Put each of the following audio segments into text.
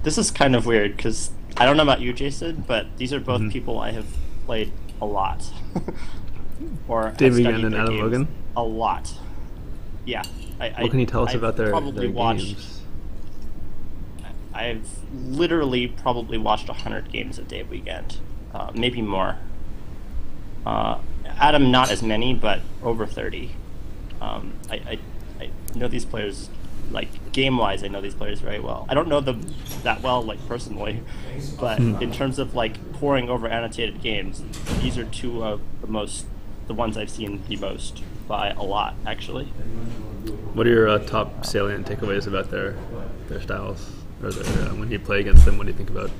This is kind of weird because I don't know about you, Jason, but these are both Mhm. people I have played a lot, or have Dave studied Wiegand and their Adam games Logan. a lot. Yeah, What can you tell us I've about their probably watched. games? I've literally probably watched 100 games of Dave Wiegand, maybe more. Adam, not as many, but over 30. I know these players, like game-wise, I know these players very well. I don't know them that well, like personally, but in terms of like poring over annotated games, these are two of the ones I've seen the most by a lot, actually. What are your top salient takeaways about their styles, or when you play against them? What do you think about?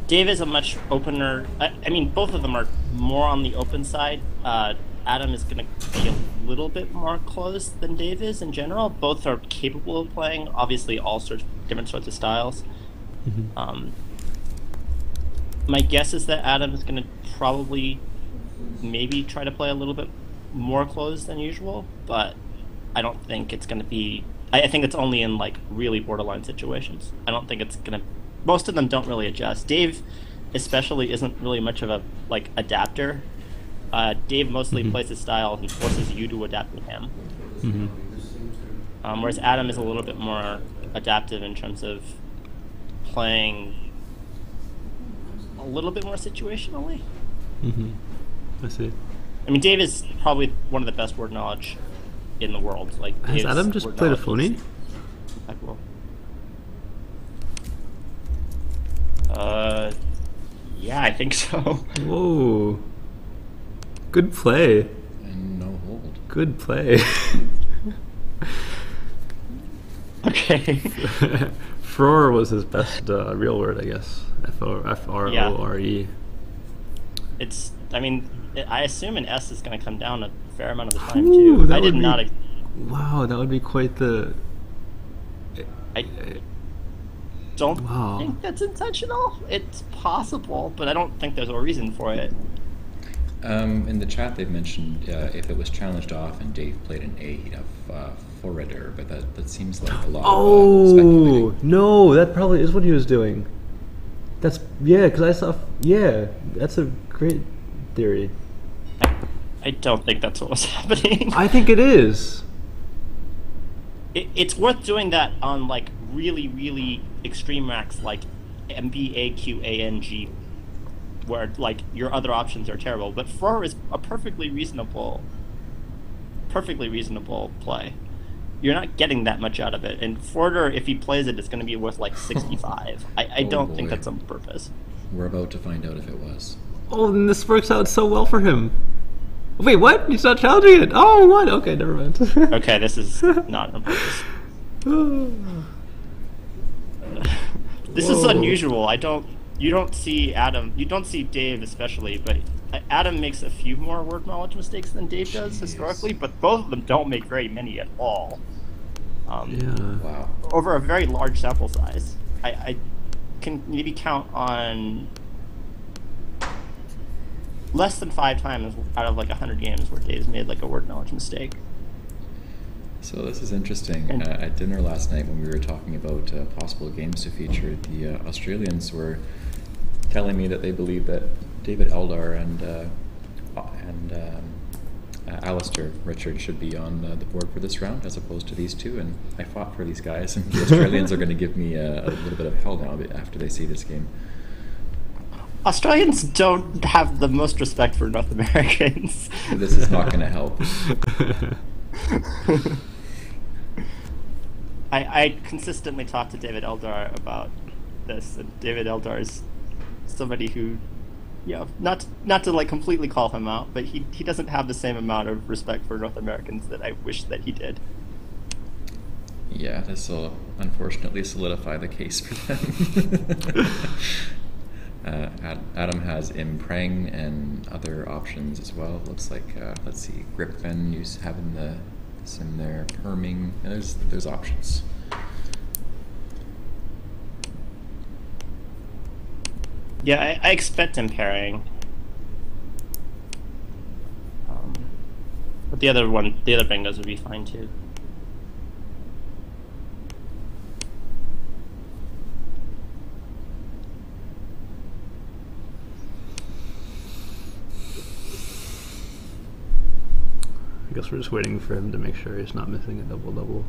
Dave is a much opener. I mean, both of them are more on the open side. Adam is going to be a little bit more closed than Dave is in general. Both are capable of playing, obviously, all different sorts of styles. My guess is that Adam is going to probably maybe try to play a little bit more closed than usual, but I don't think it's going to be. I think it's only in like really borderline situations. I don't think it's going to. Most of them don't really adjust. Dave, especially, isn't really much of a like adapter. Dave mostly plays his style and forces you to adapt to him. Whereas Adam is a little bit more adaptive in terms of playing a little bit more situationally. I see. I mean, Dave is probably one of the best word knowledge in the world. Like, Has Dave's Adam just word played a knowledge phony? is impeccable. Yeah, I think so. Whoa. Good play. And no hold. Good play. Okay. Frore was his best real word, I guess. F-R-O-R-E. It's. I mean, I assume an S is going to come down a fair amount of the time Ooh, too. that I did would not. be- Wow, that would be quite the... I don't Wow. think that's intentional. It's possible, but I don't think there's a reason for it. In the chat, they've mentioned if it was challenged off and Dave played an A, he'd have forwarder, but that seems like a lot of Oh, speculating. no, that probably is what he was doing. That's... Yeah, because I saw... Yeah, that's a great theory. I don't think that's what was happening. I think it is. It's worth doing that on like really, really extreme racks like MBAQANG, where like your other options are terrible. But Frore is a perfectly reasonable play. You're not getting that much out of it. And Forder, if he plays it, it's going to be worth like 65. I Oh, don't think boy. that's on purpose. We're about to find out if it was. Oh, and this works out so well for him. Wait, what? He's not challenging it. Oh, what? Okay, never mind. Okay, this is not on purpose. This is Whoa. unusual. You don't see Adam. You don't see Dave especially, but Adam makes a few more word knowledge mistakes than Dave does historically. But both of them don't make very many at all. Yeah. Wow. Over a very large sample size. I can maybe count on less than 5 times out of like 100 games where Dave's made like a word knowledge mistake. So this is interesting. At dinner last night when we were talking about possible games to feature, the Australians were telling me that they believe that David Eldar and Alistair Richard should be on the board for this round as opposed to these two, and I fought for these guys, and the Australians are going to give me a little bit of hell now after they see this game. Australians don't have the most respect for North Americans. This is not going to help. I consistently talk to David Eldar about this, and David Eldar is somebody who, you know, not to like completely call him out, but he doesn't have the same amount of respect for North Americans that I wish that he did. Yeah, this will unfortunately solidify the case for them. Adam has Impreng and other options as well. Looks like, let's see, Gripven, who's having this in there, Perming. There's options. Yeah, I expect him pairing. But the other bingos would be fine too. guess we're just waiting for him to make sure he's not missing a double-double.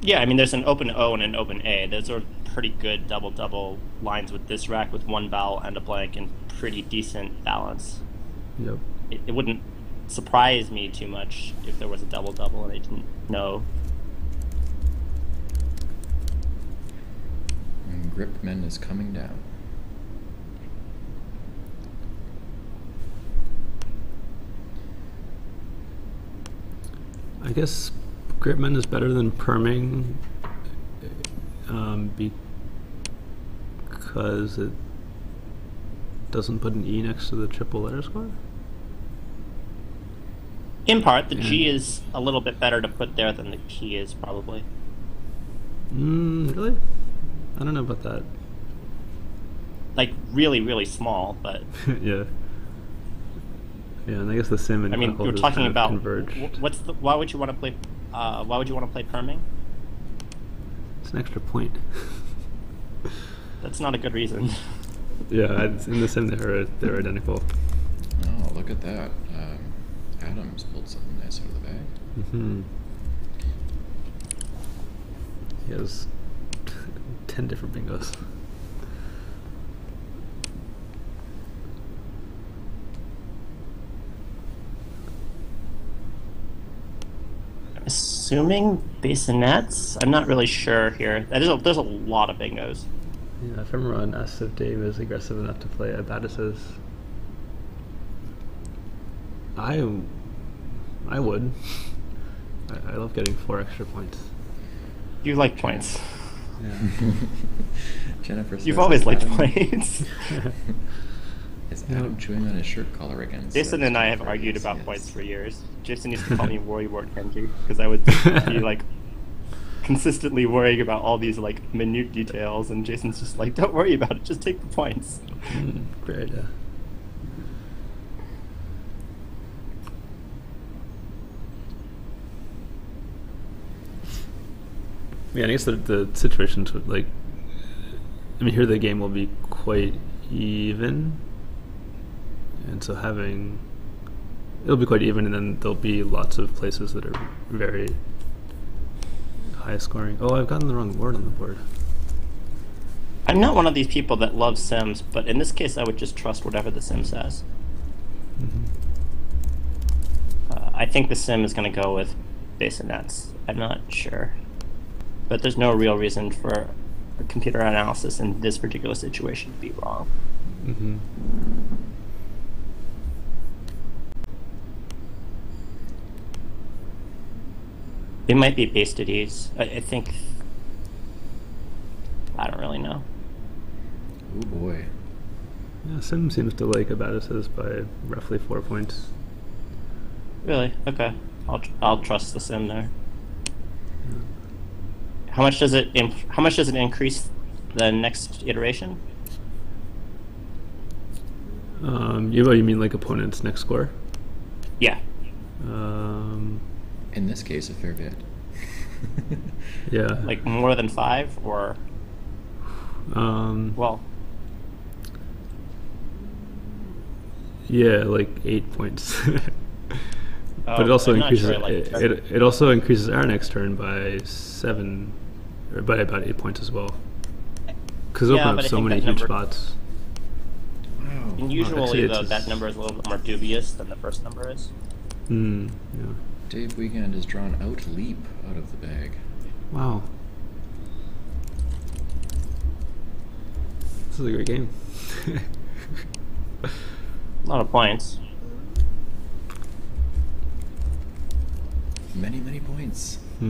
Yeah, I mean, there's an open O and an open A. Those are pretty good double-double lines with this rack with one vowel and a blank and pretty decent balance. Yep. It wouldn't surprise me too much if there was a double-double and I didn't know. And Gripman is coming down. I guess Gripman is better than perming because it doesn't put an E next to the triple letter score? In part, the G is a little bit better to put there than the key is, probably. Really? I don't know about that. Like, really, really small, but... Yeah. Yeah, and I guess the sim and I mean, we're is talking kind of about converged. why would you want to play? Why would you want to play perming? It's an extra point. That's not a good reason. Yeah, in the sim they're identical. Oh, look at that! Adams pulled something nice out of the bag. Mm-hmm. He has 10 different bingos. Assuming bassinets? I'm not really sure here. There's a lot of bingos. Yeah, if everyone asks if Dave is aggressive enough to play at Battis's, I would. I love getting 4 extra points. You like points. Yeah. Jennifer says, You've always liked Adam, points. Is Adam chewing on his shirt collar again? Jason and I have argued about yes. points for years. Jason used to call me worrywart Kenji because I would be like consistently worrying about all these like minute details, and Jason's just like, "Don't worry about it, just take the points." Great idea. Yeah, I guess the situations would like. I mean, here the game will be quite even, and so it'll be quite even, and then there'll be lots of places that are very high scoring. Oh, I've gotten the wrong word on the board. I'm not one of these people that loves Sims, but in this case, I would just trust whatever the Sim says. Mm-hmm. I think the Sim is going to go with bassinets. I'm not sure, but there's no real reason for a computer analysis in this particular situation to be wrong. Mm-hmm. It might be based at ease. I think. I don't really know. Oh boy. Yeah, Sim seems to like Battis's by roughly 4 points. Really? Okay. I'll trust the Sim there. How much does it increase the next iteration? You mean like opponent's next score? Yeah. In this case, a fair bit. Yeah. Like more than 5 or? Well. Yeah, like 8 points. But it Oh, also I'm not increases sure I like it also increases our next turn by 7, or by about 8 points as well. Because Yeah, open but up I so think many that huge number- spots. Wow. And usually, actually, that number is a little bit more dubious than the first number is. Yeah. Dave Wiegand has drawn out leap out of the bag. Wow. This is a great game. A lot of points. Many, many points. I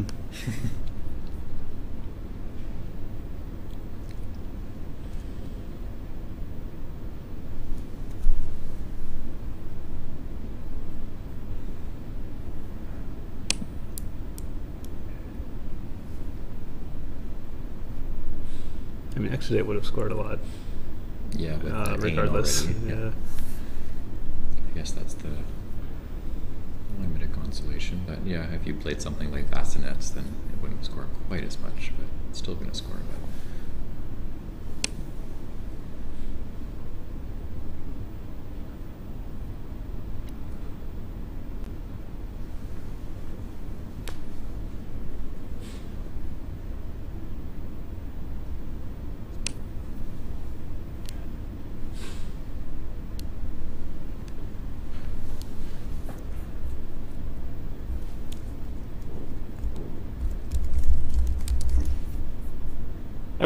mean, Exodate would have scored a lot, Yeah, with that gain regardless. already, Yeah. I guess that's the one bit of consolation. But yeah, if you played something like bassinets, then it wouldn't score quite as much, but it's still going to score. But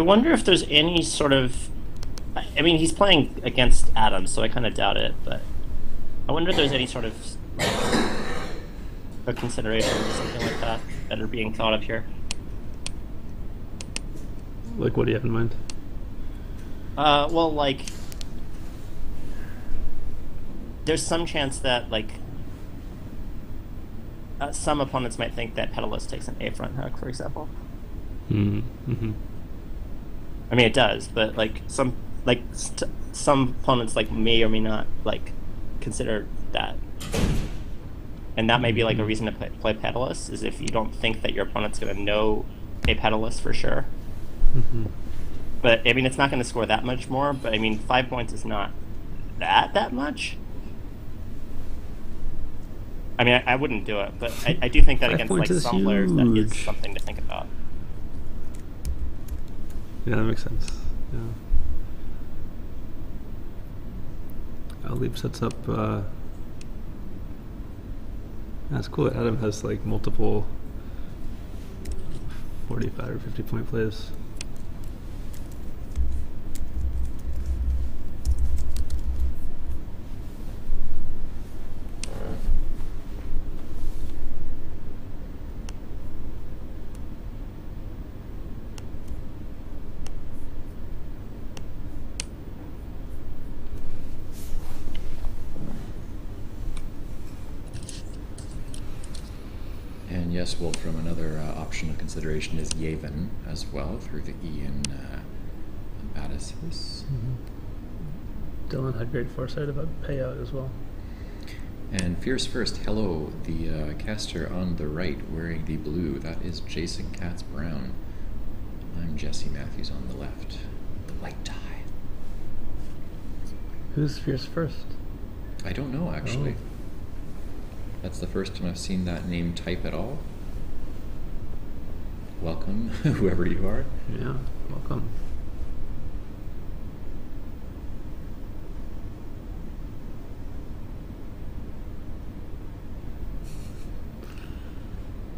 wonder if there's any sort of. I mean, he's playing against Adam, so I kind of doubt it. But I wonder if there's any sort of like, a consideration or something like that are being thought of here. Like, what do you have in mind? Well, like, there's some chance that like some opponents might think that Pedalist takes an A front hook, for example. Mm-hmm. I mean, it does, but like some opponents like may or may not like consider that, and that may be like a reason to play Pedalist, is if you don't think that your opponent's going to know a Pedalist for sure. Mm-hmm. But I mean, it's not going to score that much more. But I mean, 5 points is not that much. I mean, I wouldn't do it, but I do think that against like some players, that is something to think about. Yeah, that makes sense. Yeah. Alib sets up. That's cool. Adam has like multiple 45 or 50 point plays. Yes, Wolfram, another option of consideration is Yavin as well, through the E in Battisus. Dylan had great foresight about payout as well. And Fierce First, hello, the caster on the right wearing the blue, that is Jason Katz-Brown. I'm Jesse Matthews on the left, the white tie. Who's Fierce First? I don't know, actually. Oh. That's the first time I've seen that name type at all. Welcome, whoever you are. Yeah, welcome.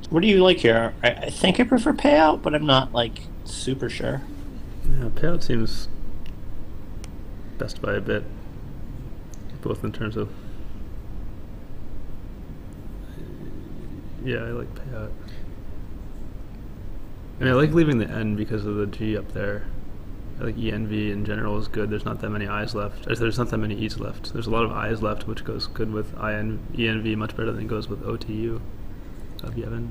What do you like here? I think I prefer payout, but I'm not like super sure. Yeah, payout seems best by a bit, both in terms of. Yeah, I like payout. I mean, I like leaving the N because of the G up there. I like ENV in general is good. There's not that many I's left. There's not that many E's left. There's a lot of I's left, which goes good with ENV, much better than it goes with OTU of Yevon.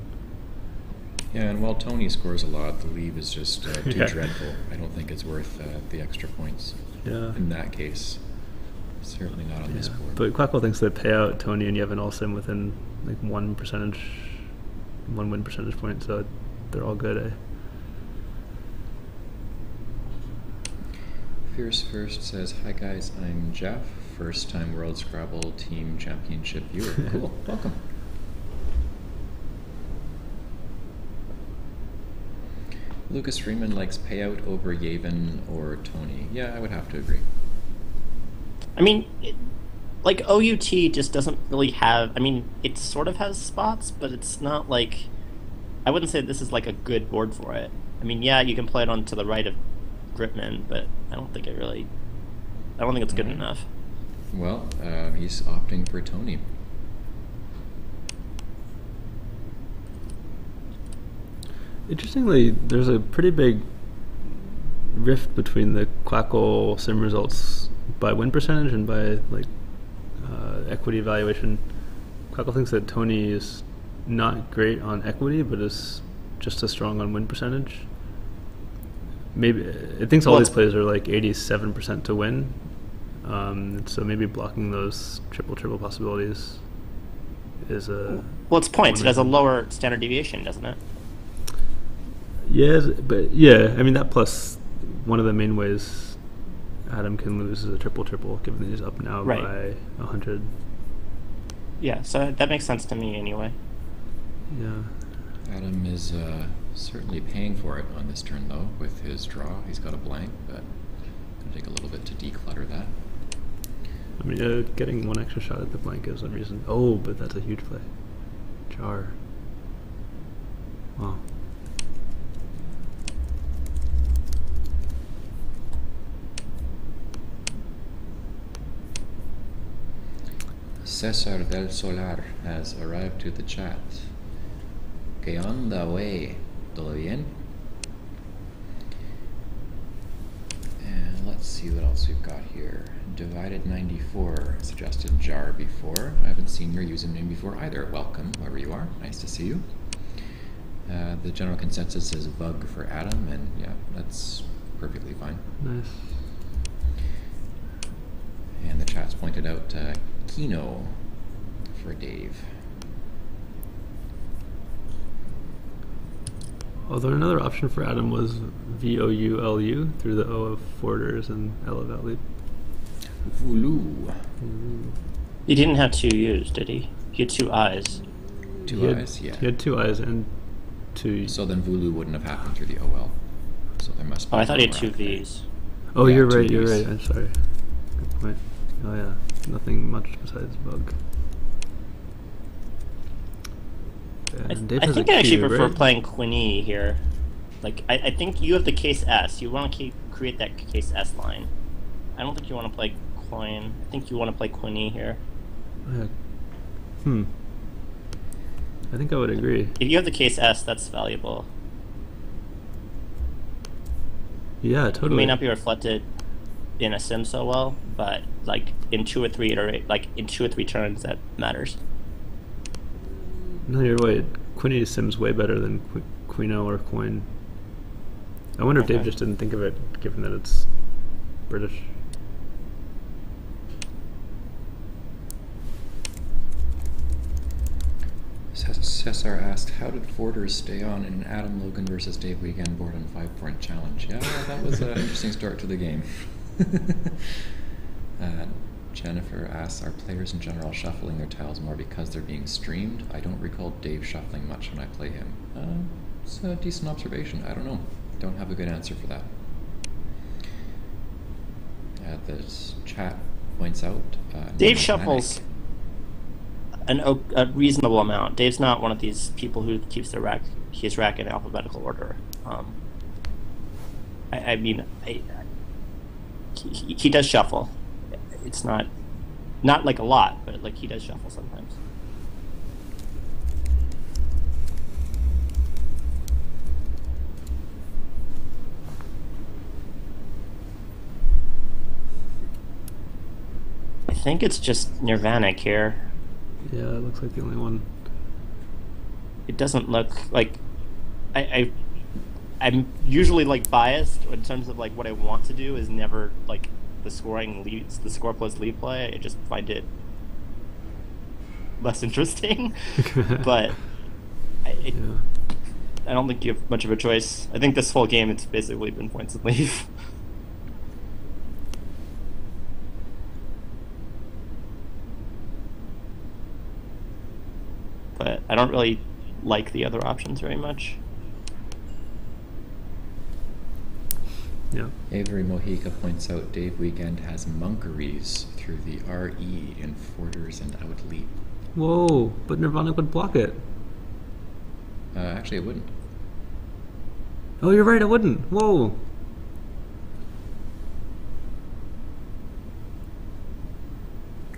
Yeah, and while Tony scores a lot, the leave is just too dreadful. I don't think it's worth the extra points in that case. Certainly not on this board. But Quackle thinks that payout, Tony, and Yevon all sim within like 1 win percentage point, so they're all good, eh? Fierce First says, hi guys, I'm Jeff, first time World Scrabble Team Championship viewer. Cool, welcome. Lucas Freeman likes payout over Yavon or Tony. Yeah, I would have to agree. I mean, like OUT just doesn't really have. I mean, it sort of has spots, but it's not like. I wouldn't say this is like a good board for it. I mean, yeah, you can play it on to the right of Gritman, but I don't think it's good enough. Well, he's opting for Tony. Interestingly, there's a pretty big rift between the Quackle sim results by win percentage and by like equity evaluation. Quackle thinks that Tony is not great on equity, but is just as strong on win percentage. Maybe it thinks all these plays are like 87% to win. So maybe blocking those triple possibilities is a. Well, it's points. It has a lower standard deviation, doesn't it? Yes, but yeah, I mean that plus one of the main ways Adam can lose is a triple, given that he's up now by 100. Yeah, so that makes sense to me anyway. Yeah. Adam is certainly paying for it on this turn, though, with his draw. He's got a blank, but it's going to take a little bit to declutter that. I mean, getting one extra shot at the blank is a reason. Oh, but that's a huge play. Jar. Wow. Cesar del Solar has arrived to the chat. ¿Qué onda, wey? ¿Todo bien? And let's see what else we've got here. Divided 94 suggested Jar before. I haven't seen your username before either. Welcome, wherever you are. Nice to see you. The general consensus is Bug for Adam, and yeah, that's perfectly fine. Nice. And the chat's pointed out Kino for Dave. Although another option for Adam was VOULU through the O of Forders and L of Outleap. Voulou. He didn't have two U's, did he? He had two I's. Two I's, yeah. He had two I's and two. So then Voulou wouldn't have happened through the OL. So there must be. Oh, I thought he had two V's. Oh, Yeah, you're two right, you're V's. right. I'm sorry. Good point. Oh, yeah. Nothing much besides Bug. And Dave I has think a I actually Q, prefer right? playing Quinny here. Like, I think you have the case S. You want to create that case S line. I don't think you want to play Coin. I think you want to play Quinny here. I think I would agree. If you have the case S, that's valuable. Yeah, It totally. may not be reflected in a sim so well, but like in two or three turns, that matters. No, you're right. Quinny sims way better than Quino or Coin. I wonder if Dave Okay. just didn't think of it, given that it's British. Cesar asked, how did Forders stay on in an Adam Logan versus Dave Wiegand board and 5-point challenge? Yeah, that was an interesting start to the game. Jennifer asks, are players in general shuffling their tiles more because they're being streamed? I don't recall Dave shuffling much when I play him. It's a decent observation. I don't know. Don't have a good answer for that. This chat points out... Dave no shuffles a reasonable amount. Dave's not one of these people who keeps his rack in alphabetical order. I mean, he does shuffle. It's not like a lot, but like he does shuffle sometimes. I think it's just Nirvanic here. Yeah, it looks like the only one. It doesn't look like I'm usually like biased in terms of like what I want to do is never like the score plus lead play. I just find it less interesting. But I don't think you have much of a choice. I think this whole game it's basically been points and leave. But I don't really like the other options very much. Yeah. Avery Mojica points out Dave Wiegand has monkeries through the RE in Forders and Outleap. Whoa, but Nirvana would block it. Actually, it wouldn't. Oh, you're right, it wouldn't. Whoa.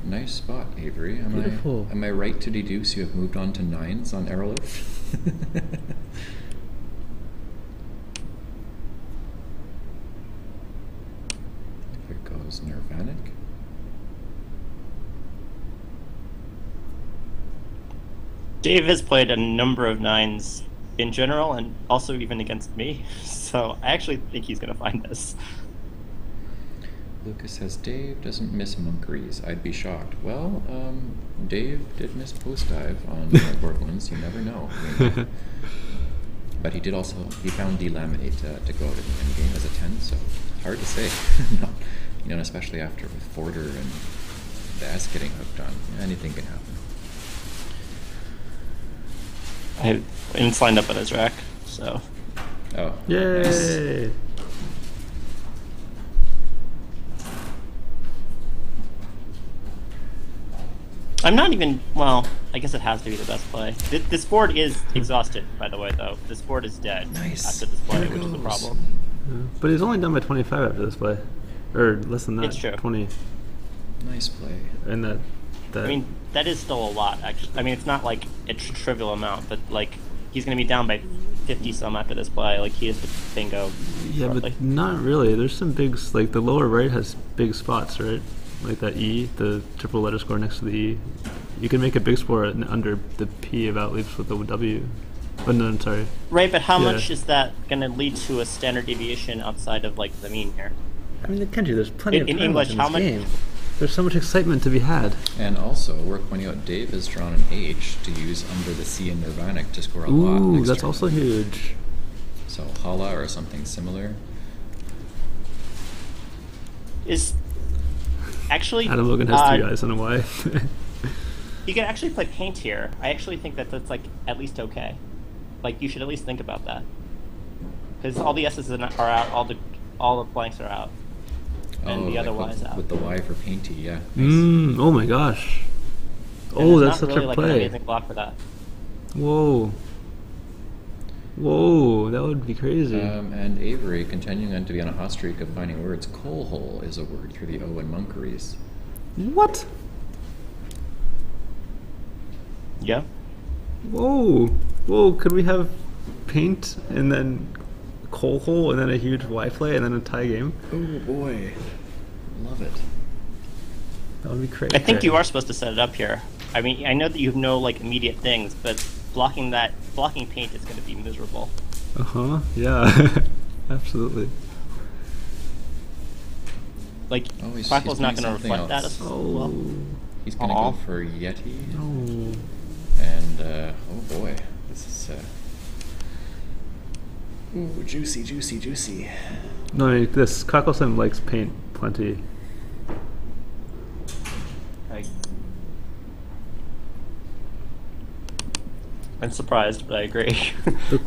Nice spot, Avery. Beautiful. Am I right to deduce you have moved on to 9s on Aerolith? If it goes Nirvanic. Dave has played a number of 9s in general and also even against me, so I actually think he's going to find this. Lucas says, Dave doesn't miss monkeries. I'd be shocked. Well, Dave did miss post dive on Borderlands. You never know. But he found delaminate to go to the end game as a 10, so hard to say. No, especially after with Forder and the S getting hooked on. Anything can happen. It's lined up on his rack, so. Oh. Yay! Nice. I'm not even, well, I guess it has to be the best play. This board is exhausted, by the way, though. This board is dead after this play, There it which is the goes. problem. Yeah. But he's only done by 25 after this play. Or less than that. It's true. 20. Nice play. And that that. I mean, that is still a lot, actually. I mean, it's not like a trivial amount, but like he's going to be down by 50 some after this play. Like he is the bingo. Yeah, shortly. but not really. There's some big, like the lower right has big spots, right? Like that E, the triple letter score next to the E. You can make a big score under the P of outleaps with the W. Oh, no, I'm sorry. Right, but how much is that going to lead to a standard deviation outside of like the mean here? I mean, Kenji, there's plenty of in time English, in how this much? game. There's so much excitement to be had. And also, worth pointing out, Dave has drawn an H to use under the C in Nirvanic to score a lot. Ooh, that's also huge. So Hala or something similar. Is actually Adam Logan has 3 eyes and a Y. You can actually play paint here. I actually think that that's like at least okay. Like you should at least think about that, because all the S's are out, all the blanks are out, and the other like Y's out. With the Y for painty, yeah. Nice. Oh my gosh. And Oh, there's that's not such really a like an play. amazing block for that. Whoa. Whoa, that would be crazy. And Avery, continuing on to be on a hot streak of finding words, coal hole is a word through the O in Monkeries. What? Yeah. Whoa. Whoa, could we have paint and then coal hole and then a huge Y play and then a tie game? Oh boy. Love it. That would be crazy. I think you are supposed to set it up here. I mean, I know that you know like immediate things, but blocking paint is going to be miserable. Uh-huh, yeah. Absolutely. Like, he's Quackle's not doing going to something reflect that else. as well. He's going to go for Yeti. Oh. And, oh boy. This is, ooh, juicy, juicy, juicy. No, I mean, this Kakosim likes paint plenty. I'm surprised, but I agree. The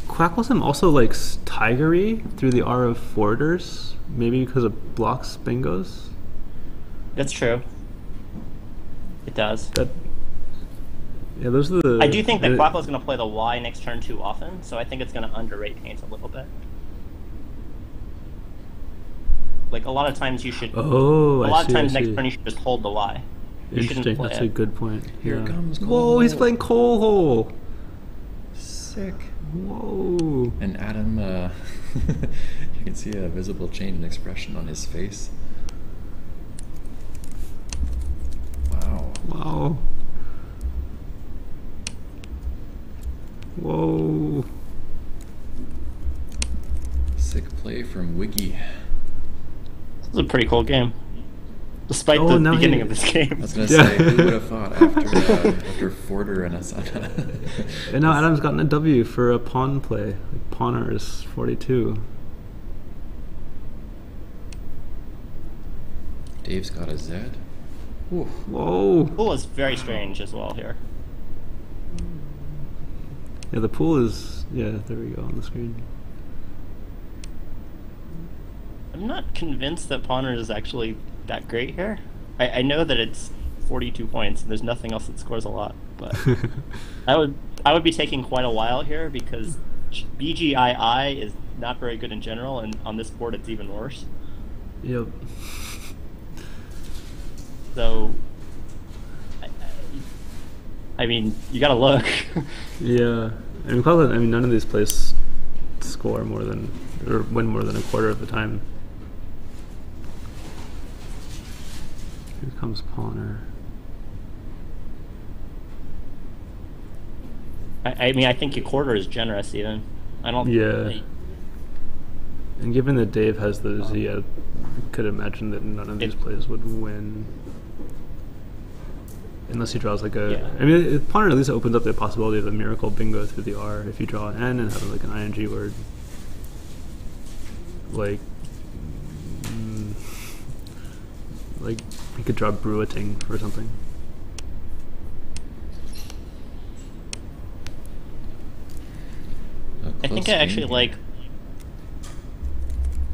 Quacklesim also likes Tigery through the R of forwarders, maybe because it blocks bingos. That's true. It does. Yeah, those are the... I do think that Quackle's going to play the Y next turn too often, so I think it's going to underrate paint a little bit. Like, a lot of times you should... Oh, a lot I see, of times I next see. turn you should just hold the Y. You Interesting, shouldn't play that's it. a good point. Here comes coal Whoa, hole. he's playing coal hole! Sick. Whoa. And Adam, you can see a visible change in expression on his face. Wow. Wow. Whoa. Sick play from Wiggy. This is a pretty cool game. Despite the beginning of this game. I was going to say, who would have thought after Forder and Asana. And now Adam's gotten a W for a pawn play. Like Pawner is 42. Dave's got a Z. Ooh. Whoa. Pool is very strange as well here. Yeah, the pool is... Yeah, there we go on the screen. I'm not convinced that Pawner is actually that great here. I know that it's 42 points and there's nothing else that scores a lot, but I would be taking quite a while here because BGII is not very good in general, and on this board it's even worse. Yep. So, I mean, you gotta look. Yeah. I mean, none of these plays score more than... or win more than a quarter of the time. Here comes Pawner. I mean, I think a quarter is generous even. I don't... Yeah. And given that Dave has the Z, I could imagine that none of these plays would win. Unless he draws like a... Yeah. I mean, Pawner at least opens up the possibility of a miracle bingo through the R if you draw an N and have like an ING word. Like you could draw Bruiting or something. I think I actually like...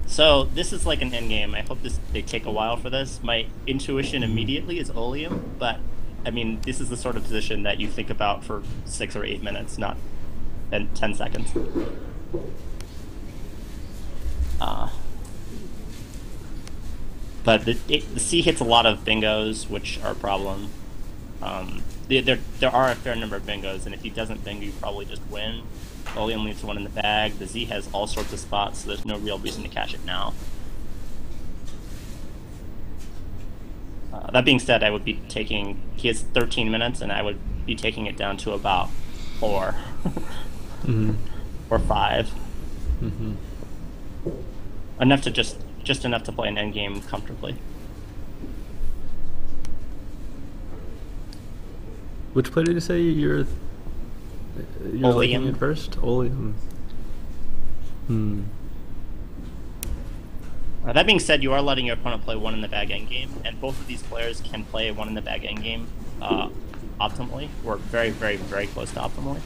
So, this is like an endgame. I hope they take a while for this. My intuition immediately is Oleum, but, I mean, this is the sort of position that you think about for 6 or 8 minutes, not 10 seconds. But the C hits a lot of bingos, which are a problem. There are a fair number of bingos, and if he doesn't bingo, you probably just win. Oleum leaves one in the bag. The Z has all sorts of spots, so there's no real reason to cash it now. That being said, I would be taking... He has 13 minutes, and I would be taking it down to about 4. Or 5. Enough to just enough to play an endgame comfortably. Which play did you say you're liking at first? Oleum. That being said, you are letting your opponent play 1 in the bag endgame, and both of these players can play 1 in the bag endgame optimally, or very, very, very close to optimally.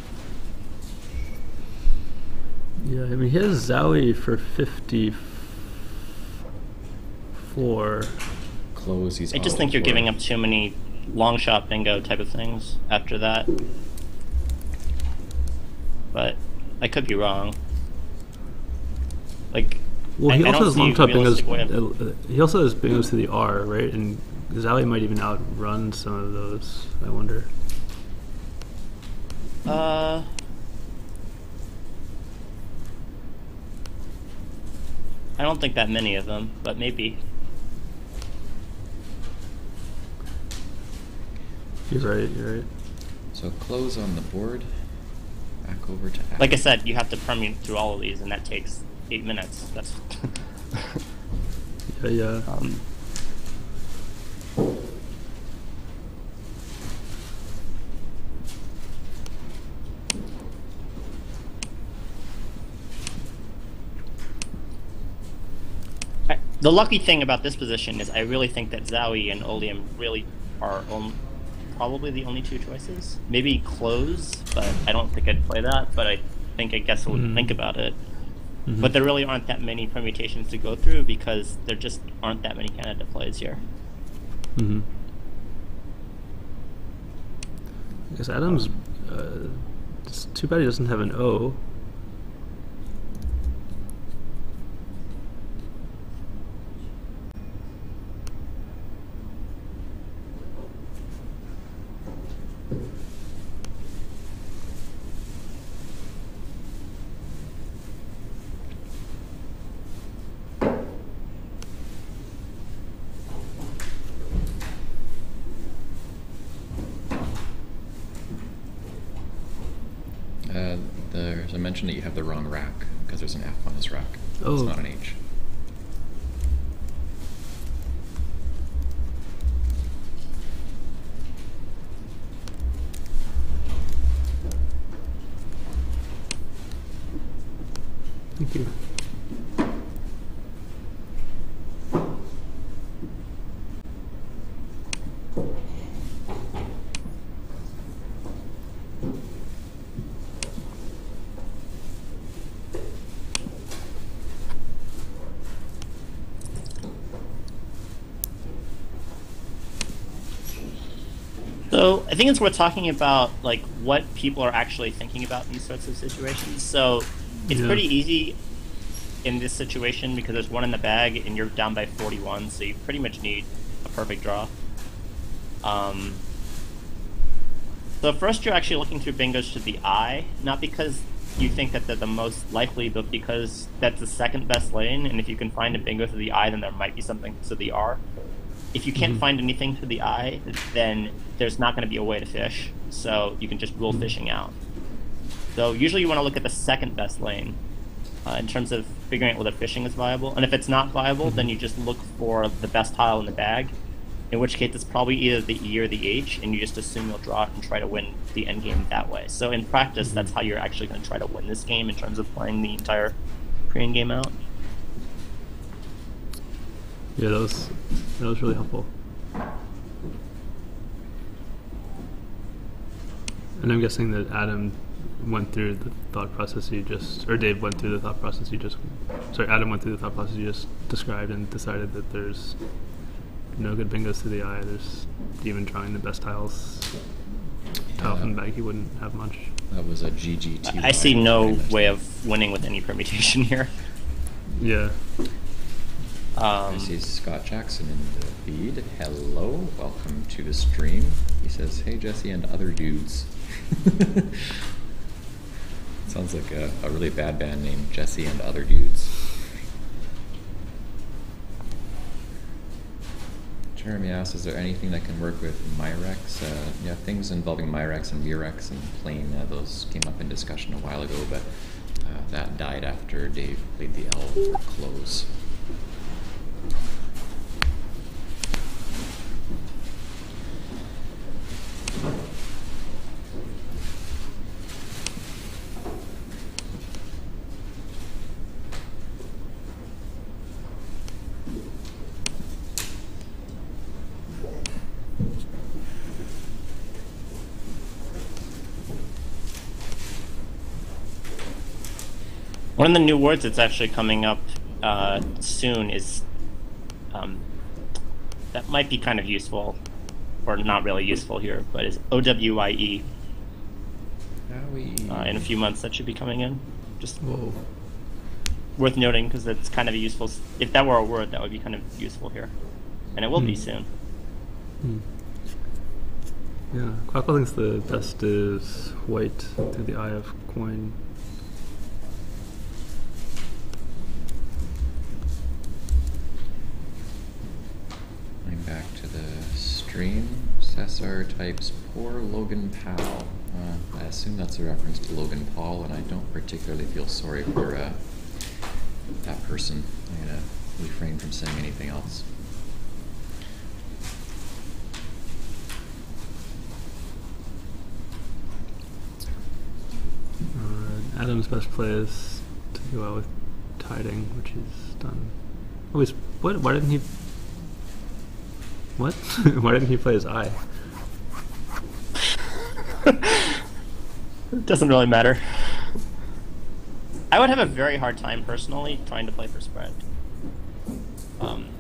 Yeah, I mean, he has Zowie for 54. Close, he's I just think you're giving up too many long shot bingo type of things after that. But I could be wrong. Like, well, he also has long shot bingos. Of... He also has bingos to the R, right? And Zowie might even outrun some of those. I wonder. I don't think that many of them, but maybe. You're right. So close on the board. Back over to Adam. Like I said, you have to permute through all of these, and that takes 8 minutes. That's... yeah. The lucky thing about this position is I really think that Zowie and Oleum really are probably the only 2 choices. Maybe close, but I don't think I'd play that, but I guess I wouldn't think about it. But there really aren't that many permutations to go through because there just aren't that many candidate plays here. I guess Adam's... it's too bad he doesn't have an O. There's a mention that you have the wrong rack because there's an F on his rack. Oh. It's not an H. Thank you. So I think it's worth talking about like what people are actually thinking about in these sorts of situations. So it's pretty easy in this situation because there's 1 in the bag and you're down by 41, so you pretty much need a perfect draw. So first you're actually looking through bingos to the I, not because you think that they're the most likely, but because that's the second best lane, and if you can find a bingo to the I, then there might be something to the R. If you can't find anything to the I, then there's not going to be a way to fish, so you can just rule fishing out. So usually you want to look at the second best lane in terms of figuring out whether fishing is viable, and if it's not viable, then you just look for the best tile in the bag, in which case it's probably either the E or the H, and you just assume you'll draw it and try to win the endgame that way. So in practice, that's how you're actually going to try to win this game in terms of playing the entire pre-endgame out. Yeah, that was really helpful. And I'm guessing that Adam went through the thought process Dave went through the thought process Adam went through the thought process you just described and decided that there's no good bingos to the eye. There's even trying the best tiles. Tile from the bag, he wouldn't have much. That was a GGT. I see no way of winning with any permutation here. Yeah. I see Scott Jackson in the feed. Hello, welcome to the stream. He says, "Hey Jesse and other dudes." Sounds like a really bad band name, Jesse and Other Dudes. Jeremy asks, is there anything that can work with Myrex? Yeah, things involving Myrex and Murex and Plane, those came up in discussion a while ago, but that died after Dave played the L for close. One of the new words that's actually coming up soon is that might be kind of useful, or not really useful here, but is OWIE. In a few months that should be coming in. Just worth noting, because it's kind of a useful, if that were a word, that would be kind of useful here. And it will be soon. Yeah, Quackle thinks the best is white through the eye of coin. Going back to the stream, Cesar types, poor Logan Powell. I assume that's a reference to Logan Paul, and I don't particularly feel sorry for that person. I'm going to refrain from saying anything else. Adam's best play is to go out with Tiding, which he's done. Oh, what? Why didn't he? What? Why didn't he play his eye? It doesn't really matter. I would have a very hard time personally trying to play for spread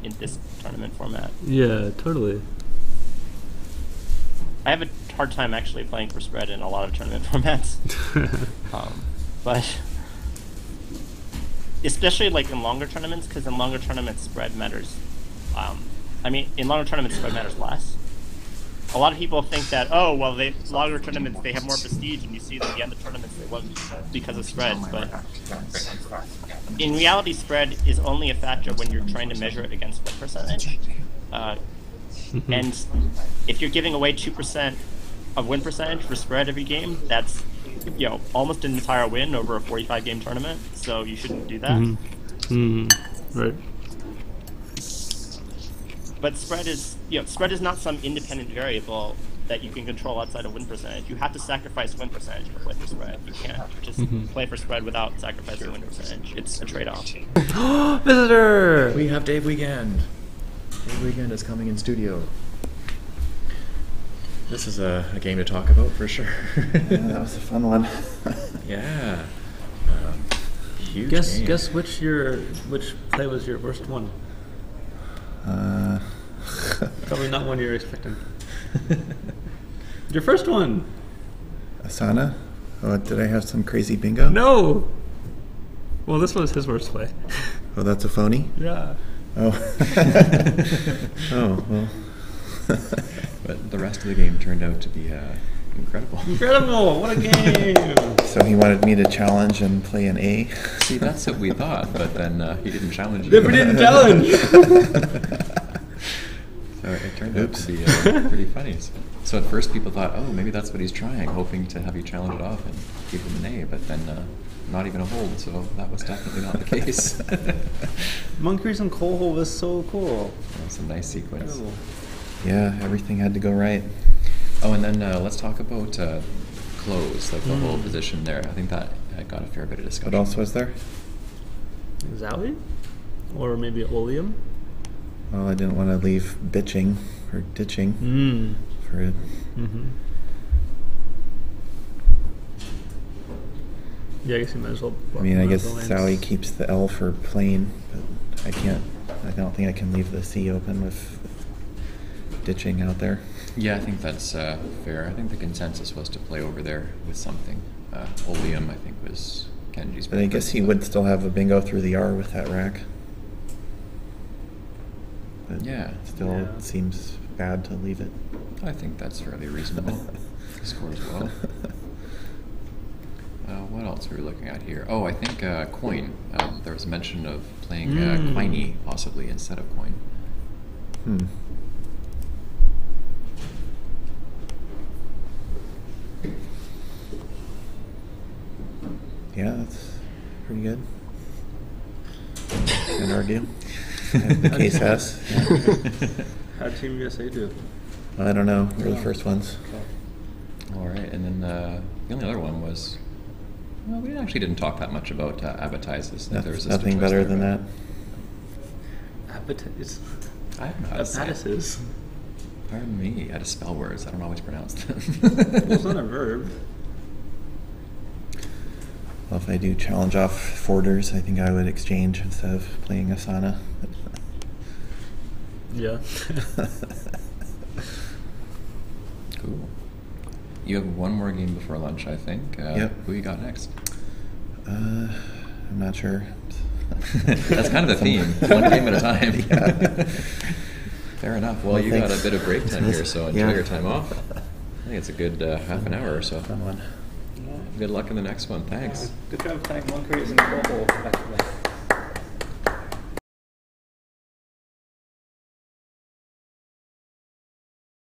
in this tournament format. Yeah, totally. I have a hard time actually playing for spread in a lot of tournament formats. But especially like in longer tournaments, because in longer tournaments spread matters. I mean, in longer tournaments spread matters less. A lot of people think that, oh, well, longer tournaments, they have more prestige, and you see that at the end of tournaments they won because of spread. But in reality, spread is only a factor when you're trying to measure it against win percentage. And if you're giving away 2% of win percentage for spread every game, that's almost an entire win over a 45-game tournament. So you shouldn't do that. Right. But spread is not some independent variable that you can control outside of win percentage. You have to sacrifice win percentage to play for spread. You can't just play for spread without sacrificing win percentage. It's a trade-off. Visitor! We have Dave Wiegand. Dave Wiegand is coming in studio. This is a game to talk about for sure. Yeah, that was a fun one. Yeah. Huge Guess game. guess which play was your worst one? Probably not one you're expecting. Your first one. Asana? Oh, did I have some crazy bingo? No. Well, this was his worst play. Oh, that's a phony? Yeah. Oh. Oh, well. But the rest of the game turned out to be incredible. Incredible! What a game! So he wanted me to challenge and play an A? See, that's what we thought, but then he didn't challenge you. Never didn't challenge! So it turned out to be pretty funny. So at first people thought, oh, maybe that's what he's trying, hoping to have you challenge it off and give him an A, but then not even a hold, so that was definitely not the case. Monkeys and Coal Hole was so cool. That was a nice sequence. Incredible. Yeah, everything had to go right. Oh, and then let's talk about close, like the whole position there. I think that got a fair bit of discussion. What else was there? Zowie? Or maybe Oleum? Well, I didn't want to leave bitching or ditching for it. Yeah, I guess you might as well. I mean, I guess Zowie keeps the L for plain, but I don't think I can leave the C open with ditching out there. Yeah, I think that's fair. I think the consensus was to play over there with something. Oleum, I think, was Kenji's. But I guess he would still have a bingo through the R with that rack. but Yeah. still Yeah. it seems bad to leave it. I think that's fairly reasonable. He scores well. What else are we looking at here? Oh, I think coin. There was mention of playing coiny possibly instead of coin. Yeah, that's pretty good. Can't argue. The case S. How'd Team USA do? I don't know. We're the first ones. All right, and then the only other one was, well, we actually didn't talk that much about appetizers. There was just a Nothing twist better there, than but that. Appetizers. I don't know how to say it. Appetizers. Pardon me, I had to spell words. I don't always pronounce them. Well, it's not a verb. Well, if I do challenge off Forders, I think I would exchange instead of playing Asana. Yeah. Cool. You have one more game before lunch, I think. Yep. Who you got next? I'm not sure. That's kind of the theme. One game at a time. Yeah. Fair enough. Well, you got a bit of break time here, so enjoy your time off. I think it's a good half an hour or so. Fun one. Good luck in the next one. Thanks. Good job playing one creates in the goal back to back.